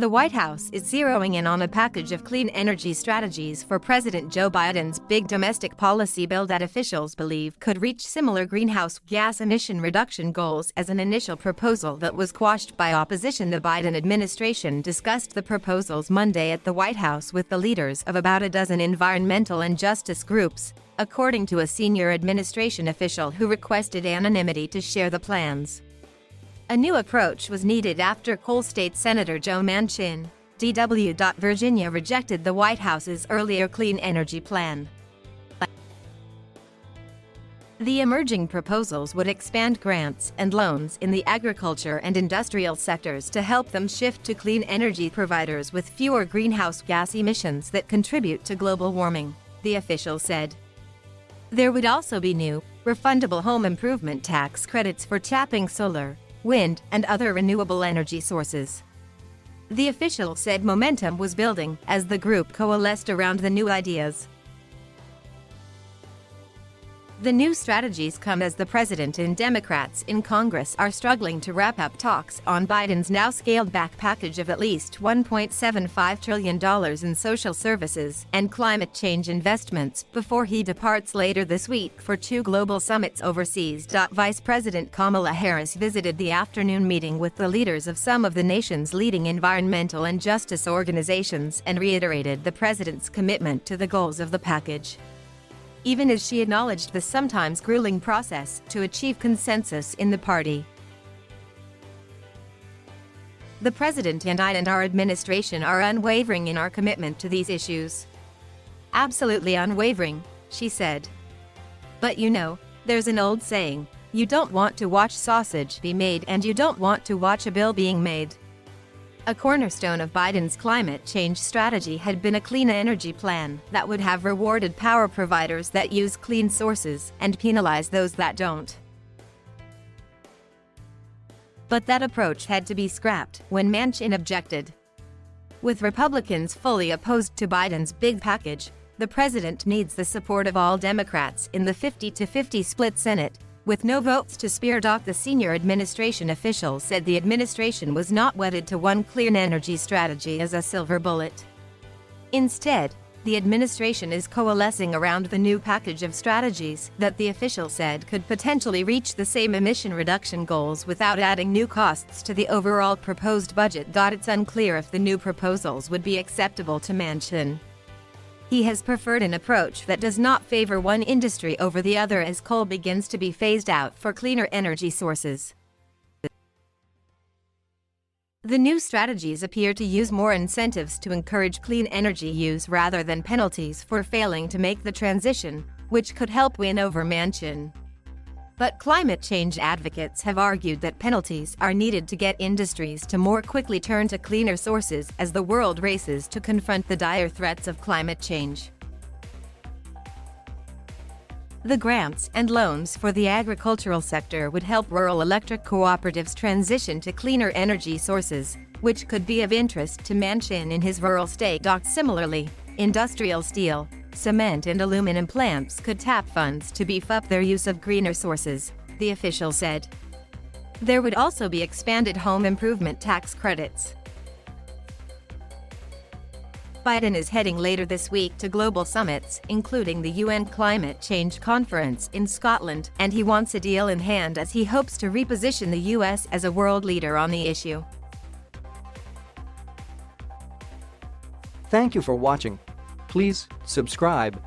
The White House is zeroing in on a package of clean energy strategies for President Joe Biden's big domestic policy bill that officials believe could reach similar greenhouse gas emission reduction goals as an initial proposal that was quashed by opposition. The Biden administration discussed the proposals Monday at the White House with the leaders of about a dozen environmental and justice groups, according to a senior administration official who requested anonymity to share the plans. A new approach was needed after coal state Senator Joe Manchin, D.W. Virginia, rejected the White House's earlier clean energy plan. The emerging proposals would expand grants and loans in the agriculture and industrial sectors to help them shift to clean energy providers with fewer greenhouse gas emissions that contribute to global warming, the official said. There would also be new, refundable home improvement tax credits for tapping solar, wind, and other renewable energy sources. The official said momentum was building as the group coalesced around the new ideas. The new strategies come as the president and Democrats in Congress are struggling to wrap up talks on Biden's now scaled-back package of at least $1.75 trillion in social services and climate change investments before he departs later this week for two global summits overseas. Vice President Kamala Harris visited the afternoon meeting with the leaders of some of the nation's leading environmental and justice organizations and reiterated the president's commitment to the goals of the package, even as she acknowledged the sometimes grueling process to achieve consensus in the party. The president and I and our administration are unwavering in our commitment to these issues. Absolutely unwavering, she said. But you know, there's an old saying, you don't want to watch sausage be made and you don't want to watch a bill being made. A cornerstone of Biden's climate change strategy had been a clean energy plan that would have rewarded power providers that use clean sources and penalized those that don't. But that approach had to be scrapped when Manchin objected. With Republicans fully opposed to Biden's big package, the president needs the support of all Democrats in the 50-50 split Senate, with no votes to spare. The senior administration official said the administration was not wedded to one clean energy strategy as a silver bullet. Instead, the administration is coalescing around the new package of strategies that the official said could potentially reach the same emission reduction goals without adding new costs to the overall proposed budget. It's unclear if the new proposals would be acceptable to Manchin. He has preferred an approach that does not favor one industry over the other as coal begins to be phased out for cleaner energy sources. The new strategies appear to use more incentives to encourage clean energy use rather than penalties for failing to make the transition, which could help win over Manchin. But climate change advocates have argued that penalties are needed to get industries to more quickly turn to cleaner sources as the world races to confront the dire threats of climate change. The grants and loans for the agricultural sector would help rural electric cooperatives transition to cleaner energy sources, which could be of interest to Manchin in his rural state. Similarly, industrial steel, cement and aluminum plants could tap funds to beef up their use of greener sources, the official said. There would also be expanded home improvement tax credits. Biden is heading later this week to global summits, including the UN Climate Change Conference in Scotland, and he wants a deal in hand as he hopes to reposition the U.S. as a world leader on the issue. Thank you for watching. Please subscribe